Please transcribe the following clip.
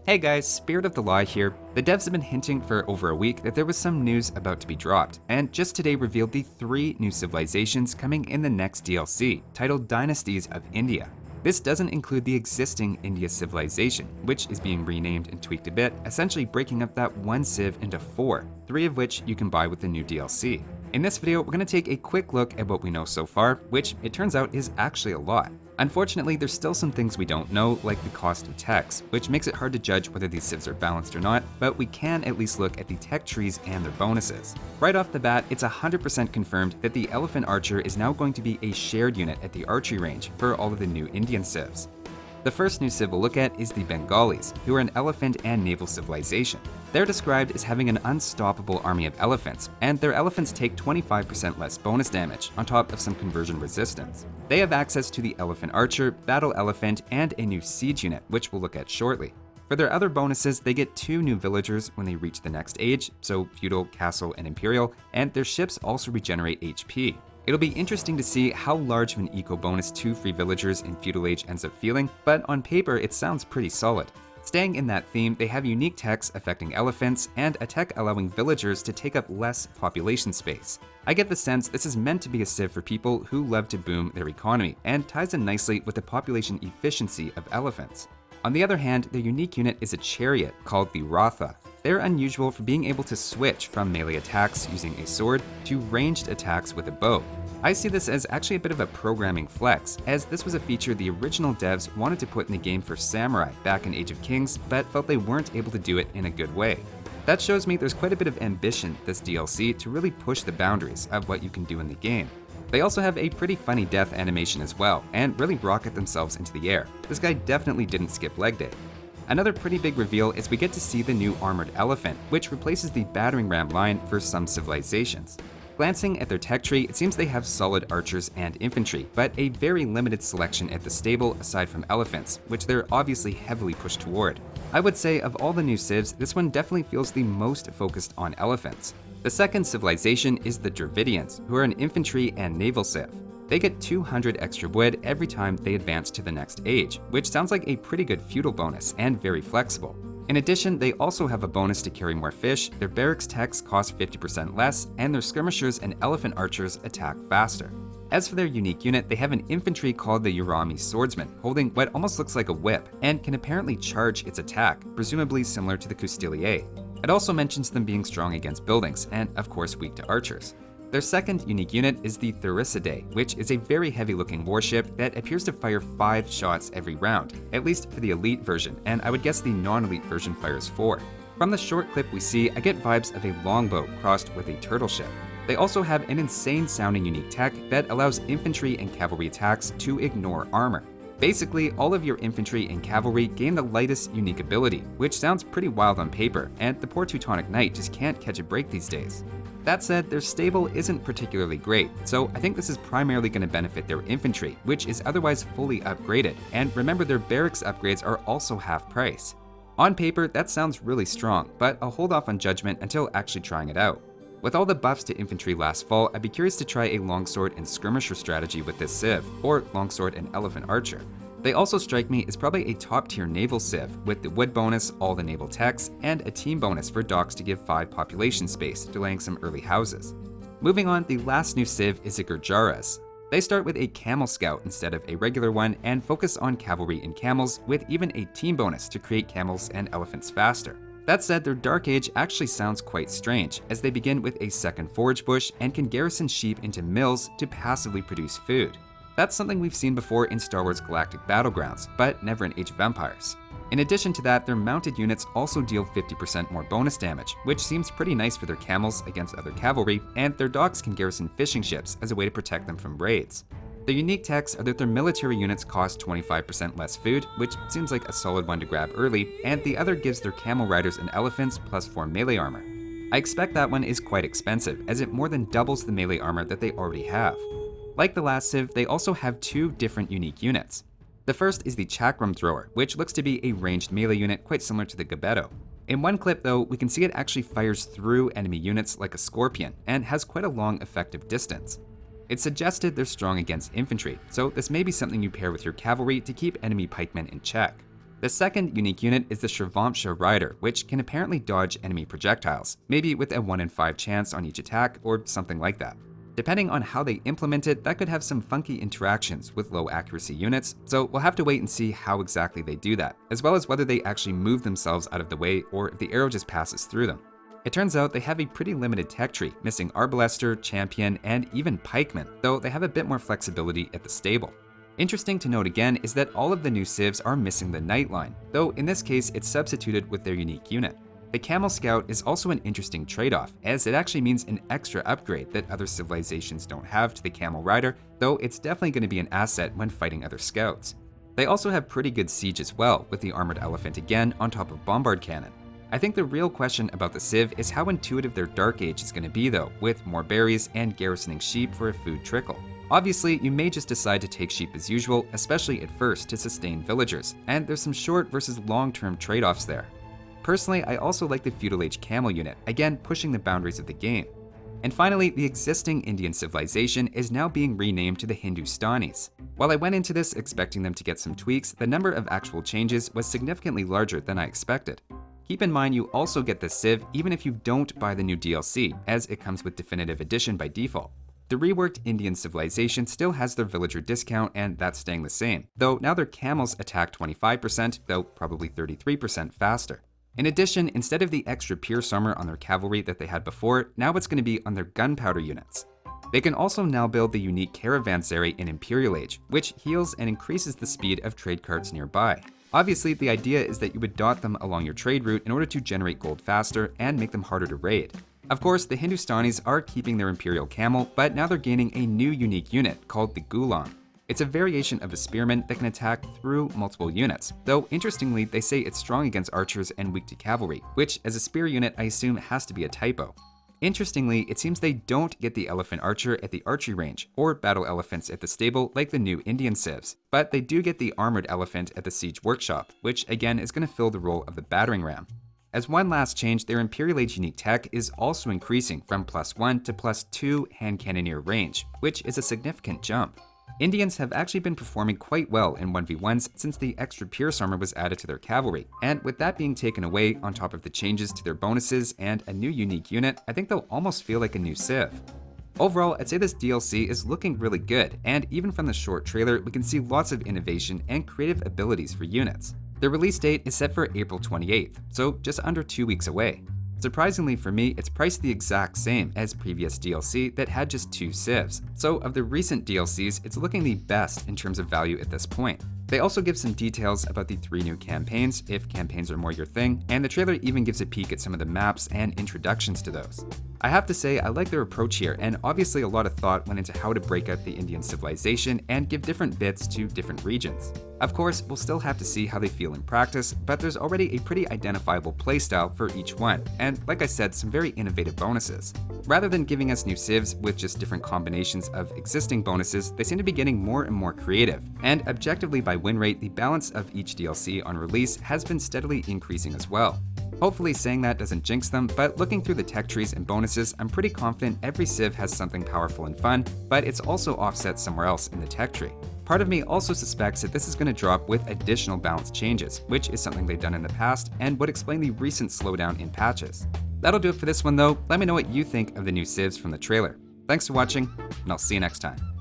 Hey guys, Spirit of the Law here. The devs have been hinting for over a week that there was some news about to be dropped, and just today revealed the 3 new civilizations coming in the next DLC, titled Dynasties of India. This doesn't include the existing India civilization, which is being renamed and tweaked a bit, essentially breaking up that one civ into 4, 3 of which you can buy with the new DLC. In this video, we're going to take a quick look at what we know so far, which it turns out is actually a lot. Unfortunately, there's still some things we don't know, like the cost of techs, which makes it hard to judge whether these civs are balanced or not, but we can at least look at the tech trees and their bonuses. Right off the bat, it's 100% confirmed that the Elephant Archer is now going to be a shared unit at the archery range for all of the new Indian civs. The first new civ we'll look at is the Bengalis, who are an elephant and naval civilization. They're described as having an unstoppable army of elephants, and their elephants take 25% less bonus damage, on top of some conversion resistance. They have access to the Elephant Archer, Battle Elephant, and a new siege unit, which we'll look at shortly. For their other bonuses, they get 2 new villagers when they reach the next age, so Feudal, Castle, and Imperial, and their ships also regenerate HP. It'll be interesting to see how large of an eco bonus 2 free villagers in Feudal Age ends up feeling, but on paper it sounds pretty solid. Staying in that theme, they have unique techs affecting elephants and a tech allowing villagers to take up less population space. I get the sense this is meant to be a civ for people who love to boom their economy and ties in nicely with the population efficiency of elephants. On the other hand, their unique unit is a chariot called the Ratha. They're unusual for being able to switch from melee attacks using a sword to ranged attacks with a bow. I see this as actually a bit of a programming flex, as this was a feature the original devs wanted to put in the game for Samurai back in Age of Kings, but felt they weren't able to do it in a good way. That shows me there's quite a bit of ambition this DLC to really push the boundaries of what you can do in the game. They also have a pretty funny death animation as well, and really rocket themselves into the air. This guy definitely didn't skip leg day. Another pretty big reveal is we get to see the new armored elephant, which replaces the battering ram line for some civilizations. Glancing at their tech tree, it seems they have solid archers and infantry, but a very limited selection at the stable aside from elephants, which they're obviously heavily pushed toward. I would say of all the new civs, this one definitely feels the most focused on elephants. The second civilization is the Dravidians, who are an infantry and naval civ. They get 200 extra wood every time they advance to the next age, which sounds like a pretty good feudal bonus and very flexible. In addition, they also have a bonus to carry more fish, their barracks techs cost 50% less, and their skirmishers and elephant archers attack faster. As for their unique unit, they have an infantry called the Urami Swordsman, holding what almost looks like a whip, and can apparently charge its attack, presumably similar to the Custilier. It also mentions them being strong against buildings, and of course weak to archers. Their second unique unit is the Therisidae, which is a very heavy-looking warship that appears to fire 5 shots every round, at least for the elite version, and I would guess the non-elite version fires 4. From the short clip we see, I get vibes of a longboat crossed with a turtle ship. They also have an insane-sounding unique tech that allows infantry and cavalry attacks to ignore armor. Basically, all of your infantry and cavalry gain the lightest unique ability, which sounds pretty wild on paper, and the poor Teutonic Knight just can't catch a break these days. That said, their stable isn't particularly great, so I think this is primarily going to benefit their infantry, which is otherwise fully upgraded, and remember their barracks upgrades are also half price. On paper, that sounds really strong, but I'll hold off on judgment until actually trying it out. With all the buffs to infantry last fall, I'd be curious to try a longsword and skirmisher strategy with this civ, or longsword and elephant archer. They also strike me as probably a top-tier naval civ, with the wood bonus, all the naval techs, and a team bonus for docks to give 5 population space, delaying some early houses. Moving on, the last new civ is the Gurjaras. They start with a camel scout instead of a regular one, and focus on cavalry and camels, with even a team bonus to create camels and elephants faster. That said, their Dark Age actually sounds quite strange, as they begin with a second forage bush and can garrison sheep into mills to passively produce food. That's something we've seen before in Star Wars Galactic Battlegrounds, but never in Age of Empires. In addition to that, their mounted units also deal 50% more bonus damage, which seems pretty nice for their camels against other cavalry, and their docks can garrison fishing ships as a way to protect them from raids. The unique techs are that their military units cost 25% less food, which seems like a solid one to grab early, and the other gives their camel riders and elephants plus 4 melee armor. I expect that one is quite expensive, as it more than doubles the melee armor that they already have. Like the last civ, they also have 2 different unique units. The first is the Chakram Thrower, which looks to be a ranged melee unit quite similar to the Gabetto. In one clip though, we can see it actually fires through enemy units like a scorpion, and has quite a long effective distance. It's suggested they're strong against infantry, so this may be something you pair with your cavalry to keep enemy pikemen in check. The second unique unit is the Shrivamsha Rider, which can apparently dodge enemy projectiles, maybe with a 1 in 5 chance on each attack or something like that. Depending on how they implement it, that could have some funky interactions with low accuracy units, so we'll have to wait and see how exactly they do that, as well as whether they actually move themselves out of the way or if the arrow just passes through them. It turns out they have a pretty limited tech tree, missing Arbalester, Champion, and even Pikeman, though they have a bit more flexibility at the stable. Interesting to note again is that all of the new civs are missing the Nightline, though in this case it's substituted with their unique unit. The Camel Scout is also an interesting trade-off, as it actually means an extra upgrade that other civilizations don't have to the Camel Rider, though it's definitely going to be an asset when fighting other scouts. They also have pretty good siege as well, with the Armored Elephant again on top of Bombard Cannon. I think the real question about the Civ is how intuitive their Dark Age is going to be though, with more berries and garrisoning sheep for a food trickle. Obviously, you may just decide to take sheep as usual, especially at first to sustain villagers, and there's some short versus long-term trade-offs there. Personally, I also like the Feudal Age Camel unit, again pushing the boundaries of the game. And finally, the existing Indian civilization is now being renamed to the Hindustanis. While I went into this expecting them to get some tweaks, the number of actual changes was significantly larger than I expected. Keep in mind you also get the Civ even if you don't buy the new DLC, as it comes with Definitive Edition by default. The reworked Indian civilization still has their villager discount, and that's staying the same, though now their camels attack 25%, though probably 33% faster. In addition, instead of the extra pierce armor on their cavalry that they had before, now it's going to be on their gunpowder units. They can also now build the unique Caravanserai in Imperial Age, which heals and increases the speed of trade carts nearby. Obviously, the idea is that you would dot them along your trade route in order to generate gold faster and make them harder to raid. Of course, the Hindustanis are keeping their Imperial Camel, but now they're gaining a new unique unit called the Ghulam. It's a variation of a spearman that can attack through multiple units, though interestingly they say it's strong against archers and weak to cavalry, which as a spear unit I assume has to be a typo. Interestingly, it seems they don't get the Elephant Archer at the archery range, or battle elephants at the stable like the new Indian civs, but they do get the Armored Elephant at the Siege Workshop, which again is going to fill the role of the battering ram. As one last change, their Imperial Age unique tech is also increasing from +1 to +2 hand cannoneer range, which is a significant jump. Indians have actually been performing quite well in 1v1s since the extra pierce armor was added to their cavalry, and with that being taken away on top of the changes to their bonuses and a new unique unit, I think they'll almost feel like a new civ. Overall, I'd say this DLC is looking really good, and even from the short trailer, we can see lots of innovation and creative abilities for units. The release date is set for April 28th, so just under 2 weeks away. Surprisingly for me, it's priced the exact same as previous DLC that had just 2 civs, so of the recent DLCs, it's looking the best in terms of value at this point. They also give some details about the 3 new campaigns, if campaigns are more your thing, and the trailer even gives a peek at some of the maps and introductions to those. I have to say I like their approach here, and obviously a lot of thought went into how to break out the Indian civilization and give different bits to different regions. Of course, we'll still have to see how they feel in practice, but there's already a pretty identifiable playstyle for each one, and like I said, some very innovative bonuses. Rather than giving us new civs with just different combinations of existing bonuses, they seem to be getting more and more creative, and objectively by win rate, the balance of each DLC on release has been steadily increasing as well. Hopefully saying that doesn't jinx them, but looking through the tech trees and bonuses, I'm pretty confident every civ has something powerful and fun, but it's also offset somewhere else in the tech tree. Part of me also suspects that this is going to drop with additional balance changes, which is something they've done in the past and would explain the recent slowdown in patches. That'll do it for this one though. Let me know what you think of the new civs from the trailer. Thanks for watching, and I'll see you next time.